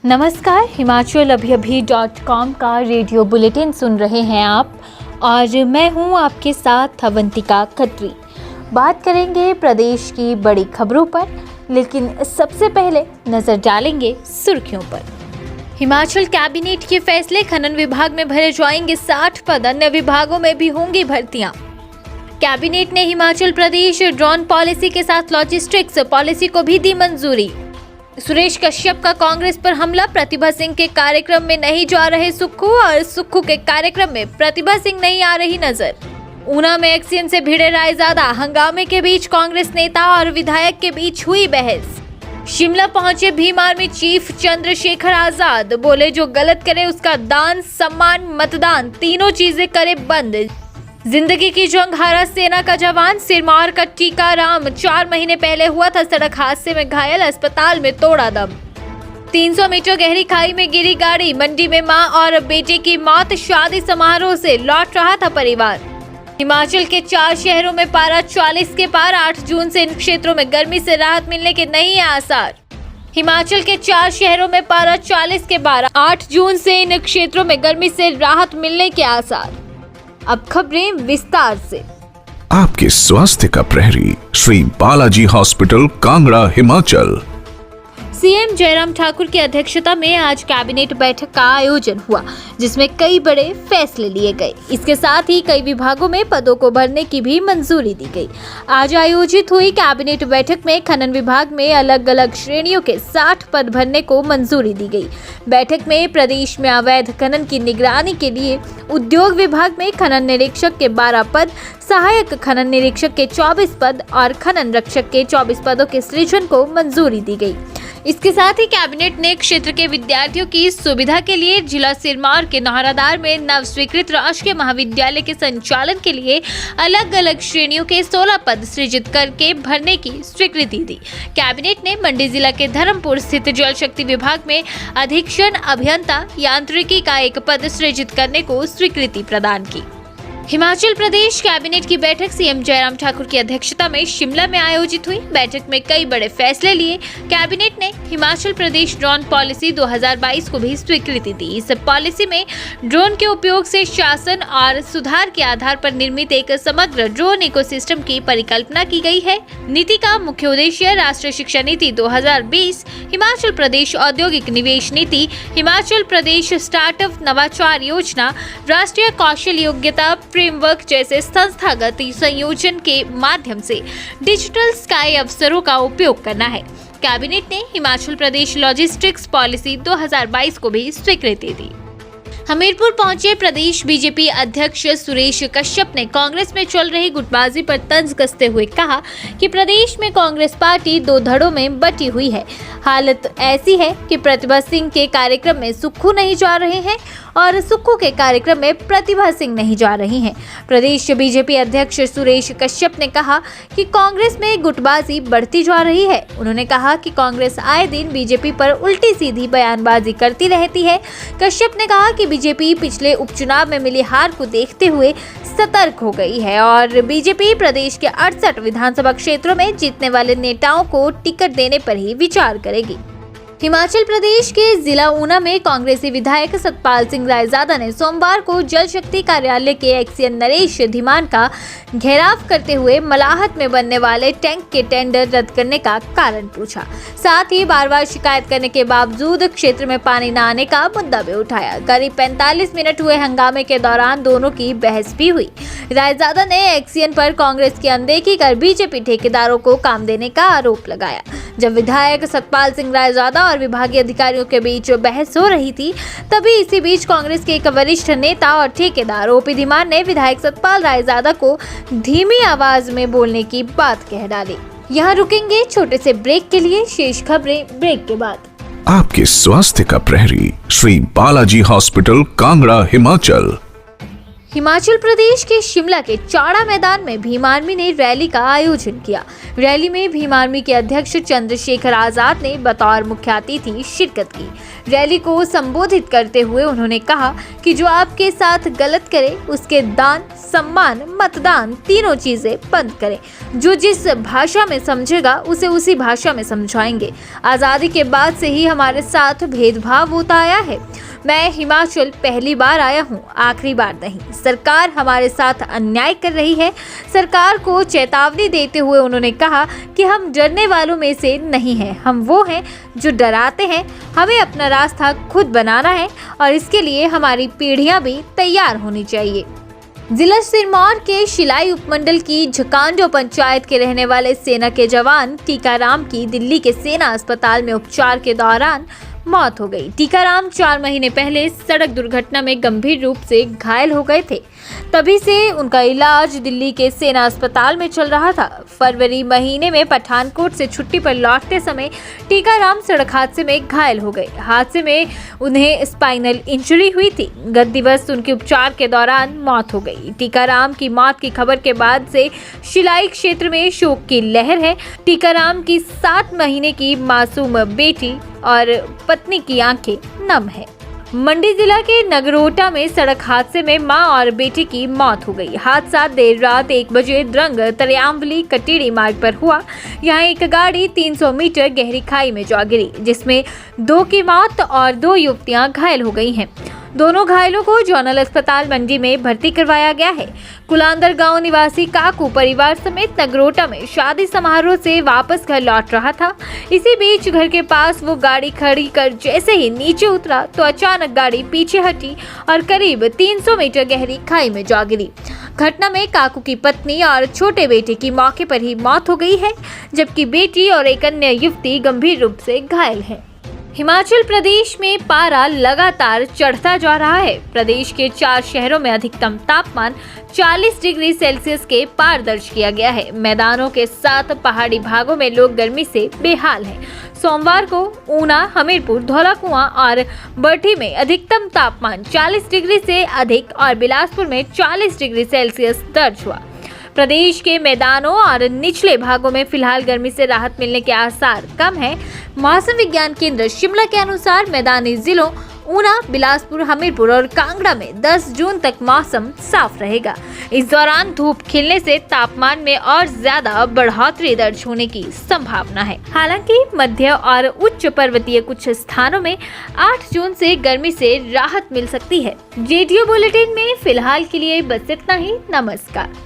नमस्कार, himachalavyaabhi.com का radio bulletin सुन रहे हैं आप और मैं हूं आपके साथ अवंतिका खत्री। बात करेंगे प्रदेश की बड़ी खबरों पर, लेकिन सबसे पहले नजर डालेंगे सुर्खियों पर। हिमाचल कैबिनेट के फैसले, खनन विभाग में भरे जाएंगे 60 पद, अन्य विभागों में भी होंगी भर्तियां। कैबिनेट ने हिमाचल प्रदेश ड्रोन पॉलिसी के साथ लॉजिस्टिक्स पॉलिसी को भी दी मंजूरी। सुरेश कश्यप का कांग्रेस पर हमला, प्रतिभा सिंह के कार्यक्रम में नहीं जा रहे सुक्खू और सुक्खू के कार्यक्रम में प्रतिभा सिंह नहीं आ रही नजर। ऊना में एक्सियन से भिड़े रायजादा, हंगामे के बीच कांग्रेस नेता और विधायक के बीच हुई बहस। शिमला पहुंचे भीम आर्मी चीफ चंद्रशेखर आजाद, बोले जो गलत करे उसका दान, सम्मान, मतदान तीनों चीजें करे बंद। जिंदगी की जंग हारा सेना का जवान, सिरमौर का टीकाराम 4 महीने पहले हुआ था सड़क हादसे में घायल, अस्पताल में तोड़ा दम। 300 मीटर गहरी खाई में गिरी गाड़ी, मंडी में मां और बेटे की मौत, शादी समारोह से लौट रहा था परिवार। हिमाचल के 4 शहरों में पारा 40 के पार, 8 जून से इन क्षेत्रों में गर्मी से राहत मिलने के नहीं है आसार। हिमाचल के 4 शहरों में पारा 40 के पार, 8 जून से इन क्षेत्रों में गर्मी से राहत मिलने के आसार। अब खबरें विस्तार से। आपके स्वास्थ्य का प्रहरी, श्री बालाजी हॉस्पिटल, कांगड़ा, हिमाचल। सीएम जयराम ठाकुर की अध्यक्षता में आज कैबिनेट बैठक का आयोजन हुआ, जिसमें कई बड़े फैसले लिए गए। इसके साथ ही कई विभागों में पदों को भरने की भी मंजूरी दी गई। आज आयोजित हुई कैबिनेट बैठक में खनन विभाग में अलग अलग श्रेणियों के 60 पद भरने को मंजूरी दी गई। बैठक में प्रदेश में अवैध खनन की निगरानी के लिए उद्योग विभाग में खनन निरीक्षक के 12 पद, सहायक खनन निरीक्षक के 24 पद और खनन रक्षक के 24 पदों के सृजन को मंजूरी दी गई। इसके साथ ही कैबिनेट ने क्षेत्र के विद्यार्थियों की सुविधा के लिए जिला सिरमौर के नाहरादार में नव स्वीकृत राजकीय महाविद्यालय के संचालन के लिए अलग अलग श्रेणियों के 16 पद सृजित करके भरने की स्वीकृति दी। कैबिनेट ने मंडी जिला के धर्मपुर स्थित जल शक्ति विभाग में अधीक्षण अभियंता यांत्रिकी का 1 पद सृजित करने को स्वीकृति प्रदान की। हिमाचल प्रदेश कैबिनेट की बैठक सीएम जयराम ठाकुर की अध्यक्षता में शिमला में आयोजित हुई। बैठक में कई बड़े फैसले लिए। कैबिनेट ने हिमाचल प्रदेश ड्रोन पॉलिसी 2022 को भी स्वीकृति दी। इस पॉलिसी में ड्रोन के उपयोग से शासन और सुधार के आधार पर निर्मित एक समग्र ड्रोन इकोसिस्टम की परिकल्पना की गई है। नीति का मुख्य उद्देश्य राष्ट्रीय शिक्षा नीति 2020, हिमाचल प्रदेश औद्योगिक निवेश नीति, हिमाचल प्रदेश स्टार्टअप नवाचार योजना, राष्ट्रीय कौशल योग्यता फ्रेमवर्क जैसे संस्थागत संयोजन के माध्यम से डिजिटल स्काई अवसरों का उपयोग करना है। कैबिनेट ने हिमाचल प्रदेश लॉजिस्टिक्स पॉलिसी 2022 को भी स्वीकृति दी। हमीरपुर पहुंचे प्रदेश बीजेपी अध्यक्ष सुरेश कश्यप ने कांग्रेस में चल रही गुटबाजी पर तंज कसते हुए कहा कि प्रदेश में कांग्रेस पार्टी 2 धड़ों में बटी हुई है। हालत ऐसी है कि प्रतिभा सिंह के कार्यक्रम में सुक्खू नहीं जा रहे हैं और सुक्खू के कार्यक्रम में प्रतिभा सिंह नहीं जा रही हैं। प्रदेश बीजेपी अध्यक्ष सुरेश कश्यप ने कहा कि कांग्रेस में गुटबाजी बढ़ती जा रही है। उन्होंने कहा कि कांग्रेस आए दिन बीजेपी पर उल्टी सीधी बयानबाजी करती रहती है। कश्यप ने कहा कि बीजेपी पिछले उपचुनाव में मिली हार को देखते हुए सतर्क हो गई है और बीजेपी प्रदेश के 68 विधानसभा क्षेत्रों में जीतने वाले नेताओं को टिकट देने पर ही विचार करेगी। हिमाचल प्रदेश के जिला ऊना में कांग्रेसी विधायक सतपाल सिंह रायजादा ने सोमवार को जल शक्ति कार्यालय के एक्सियन नरेश धीमान का घेराव करते हुए मलाहत में बनने वाले टैंक के टेंडर रद्द करने का कारण पूछा। साथ ही बार-बार शिकायत करने के बावजूद क्षेत्र में पानी न आने का मुद्दा भी उठाया। करीब 45 मिनट हुए हंगामे के दौरान दोनों की बहस भी हुई। रायजादा ने एक्सियन पर कांग्रेस की अनदेखी कर बीजेपी ठेकेदारों को काम देने का आरोप लगाया। जब विधायक सतपाल सिंह रायजादा और विभागीय अधिकारियों के बीच बहस हो रही थी, तभी इसी बीच कांग्रेस के एक वरिष्ठ नेता और ठेकेदार ओपी धीमान ने विधायक सतपाल रायजादा को धीमी आवाज में बोलने की बात कह डाली। यहाँ रुकेंगे छोटे से ब्रेक के लिए, शेष खबरें ब्रेक के बाद। आपके स्वास्थ्य का प्रहरी, श्री बालाजी हॉस्पिटल, कांगड़ा, हिमाचल। हिमाचल प्रदेश के शिमला के चौड़ा मैदान में भीम आर्मी ने रैली का आयोजन किया। रैली में भीम आर्मी के अध्यक्ष चंद्रशेखर आजाद ने बतौर मुख्य अतिथि शिरकत की। रैली को संबोधित करते हुए उन्होंने कहा कि जो आपके साथ गलत करे उसके दान, सम्मान, मतदान तीनों चीजें बंद करें। जो जिस भाषा में समझेगा उसे उसी भाषा में समझाएंगे। आजादी के बाद से ही हमारे साथ भेदभाव होता आया है। मैं हिमाचल पहली बार आया हूँ, आखिरी बार नहीं। सरकार हमारे साथ अन्याय कर रही है। सरकार को चेतावनी देते हुए उन्होंने कहा कि हम डरने वालों में से नहीं हैं, हम वो हैं जो डराते हैं। हमें अपना रास्ता खुद बनाना है और इसके लिए हमारी पीढ़ियां भी तैयार होनी चाहिए। जिला सिरमौर के शिलाई उपमंडल की झकांडो पंचायत के रहने वाले सेना के जवान टीकाराम की दिल्ली के सेना अस्पताल में उपचार के दौरान मौत हो गई। टीकाराम 4 महीने पहले सड़क दुर्घटना में गंभीर रूप से घायल हो गए थे। तभी से उनका इलाज दिल्ली के सेना अस्पताल में चल रहा था। फरवरी महीने में पठानकोट से छुट्टी पर लौटते समय टीकाराम सड़क हादसे में घायल हो गए। हादसे में उन्हें स्पाइनल इंजरी हुई थी। गत दिवस उनके उपचार के दौरान मौत हो गई। टीकाराम की मौत की खबर के बाद से शिलाई क्षेत्र में शोक की लहर है। टीकाराम की 7 महीने की मासूम बेटी और पत्नी की आंखें नम है। मंडी जिला के नगरोटा में सड़क हादसे में मां और बेटे की मौत हो गई। हादसा देर रात 1 बजे द्रंग तरियामवली कटीड़ी मार्ग पर हुआ। यहां एक गाड़ी 300 मीटर गहरी खाई में जा गिरी, जिसमें 2 की मौत और 2 युवतियां घायल हो गई हैं। दोनों घायलों को जोनल अस्पताल मंडी में भर्ती करवाया गया है। कुलांदर गांव निवासी काकू परिवार समेत नगरोटा में शादी समारोह से वापस घर लौट रहा था। इसी बीच घर के पास वो गाड़ी खड़ी कर जैसे ही नीचे उतरा तो अचानक गाड़ी पीछे हटी और करीब 300 मीटर गहरी खाई में जा गिरी। घटना में काकू की पत्नी और छोटे बेटे की मौके पर ही मौत हो गई है, जबकि बेटी और एक अन्य युवती गंभीर रूप से घायल है। हिमाचल प्रदेश में पारा लगातार चढ़ता जा रहा है। प्रदेश के 4 शहरों में अधिकतम तापमान 40 डिग्री सेल्सियस के पार दर्ज किया गया है। मैदानों के साथ पहाड़ी भागों में लोग गर्मी से बेहाल हैं। सोमवार को ऊना, हमीरपुर, धौलाकुआं और बरठी में अधिकतम तापमान 40 डिग्री से अधिक और बिलासपुर में 40 डिग्री सेल्सियस दर्ज हुआ। प्रदेश के मैदानों और निचले भागों में फिलहाल गर्मी से राहत मिलने के आसार कम हैं। मौसम विज्ञान केंद्र शिमला के अनुसार मैदानी जिलों ऊना, बिलासपुर, हमीरपुर और कांगड़ा में 10 जून तक मौसम साफ रहेगा। इस दौरान धूप खिलने से तापमान में और ज्यादा बढ़ोतरी दर्ज होने की संभावना है। हालांकि मध्य और उच्च पर्वतीय कुछ स्थानों में 8 जून से गर्मी से राहत मिल सकती है। रेडियो बुलेटिन में फिलहाल के लिए बस इतना ही। नमस्कार।